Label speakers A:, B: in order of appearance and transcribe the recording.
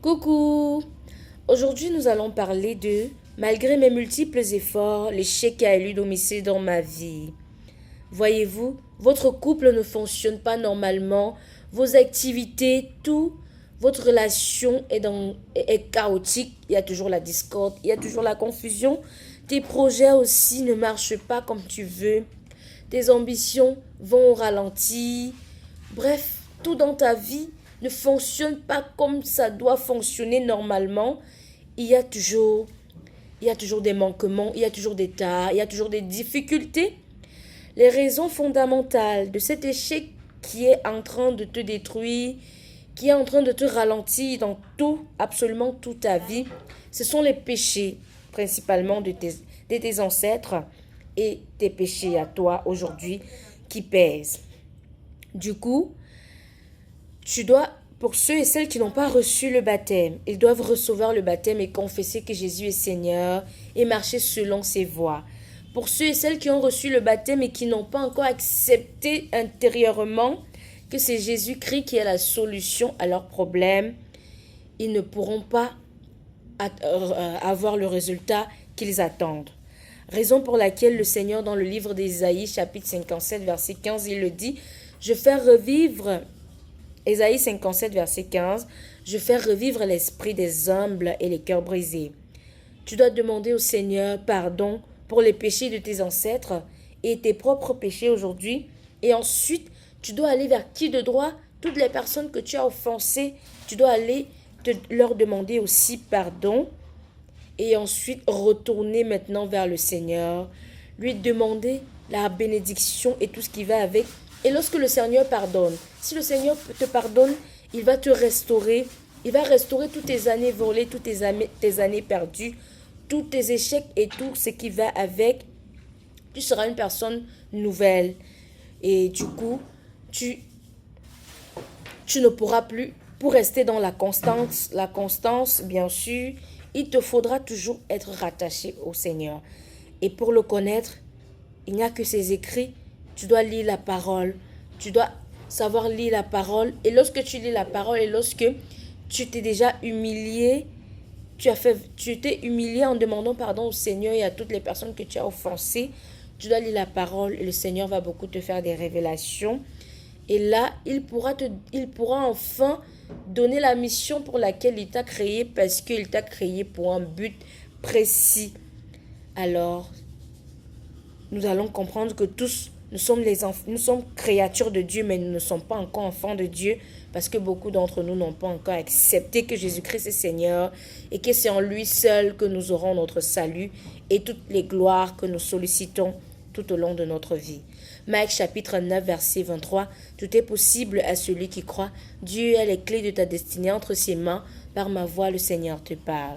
A: Coucou! Aujourd'hui, nous allons parler de malgré mes multiples efforts, l'échec a élu domicile dans ma vie. Voyez-vous, votre couple ne fonctionne pas normalement, vos activités, tout, votre relation est chaotique, il y a toujours la discorde, il y a toujours la confusion, tes projets aussi ne marchent pas comme tu veux, tes ambitions vont au ralenti, bref, tout dans ta vie ne fonctionne pas comme ça doit fonctionner normalement, il y a toujours, il y a toujours des manquements, il y a toujours des tares, il y a toujours des difficultés. Les raisons fondamentales de cet échec qui est en train de te détruire, qui est en train de te ralentir dans tout, absolument toute ta vie, ce sont les péchés, principalement de tes ancêtres et tes péchés à toi aujourd'hui qui pèsent. Du coup, pour ceux et celles qui n'ont pas reçu le baptême, ils doivent recevoir le baptême et confesser que Jésus est Seigneur et marcher selon ses voies. Pour ceux et celles qui ont reçu le baptême et qui n'ont pas encore accepté intérieurement que c'est Jésus-Christ qui est la solution à leurs problèmes, ils ne pourront pas avoir le résultat qu'ils attendent. Raison pour laquelle le Seigneur dans le livre d'Ésaïe, chapitre 57, verset 15, il le dit, je fais revivre, Ésaïe 57, verset 15, je fais revivre l'esprit des humbles et les cœurs brisés. Tu dois demander au Seigneur pardon pour les péchés de tes ancêtres et tes propres péchés aujourd'hui. Et ensuite, tu dois aller vers qui de droit? Toutes les personnes que tu as offensées, tu dois aller leur demander aussi pardon. Et ensuite, retourner maintenant vers le Seigneur, lui demander la bénédiction et tout ce qui va avec. Et lorsque le Seigneur pardonne, si le Seigneur te pardonne, il va te restaurer. Il va restaurer toutes tes années volées, toutes tes années perdues, tous tes échecs et tout ce qui va avec. Tu seras une personne nouvelle. Et du coup, tu ne pourras plus, pour rester dans la constance, bien sûr, il te faudra toujours être rattaché au Seigneur. Et pour le connaître, il n'y a que ses écrits. Tu dois lire la parole. Tu dois savoir lire la parole. Et lorsque tu lis la parole et lorsque tu t'es déjà humilié, tu t'es humilié en demandant pardon au Seigneur et à toutes les personnes que tu as offensées, tu dois lire la parole et le Seigneur va beaucoup te faire des révélations. Et là, il pourra enfin donner la mission pour laquelle il t'a créé parce qu'il t'a créé pour un but précis. Alors, nous allons comprendre que tous, nous sommes créatures de Dieu, mais nous ne sommes pas encore enfants de Dieu parce que beaucoup d'entre nous n'ont pas encore accepté que Jésus-Christ est Seigneur et que c'est en lui seul que nous aurons notre salut et toutes les gloires que nous sollicitons tout au long de notre vie. Marc chapitre 9, verset 23, tout est possible à celui qui croit. Dieu a les clés de ta destinée entre ses mains. Par ma voix, le Seigneur te parle.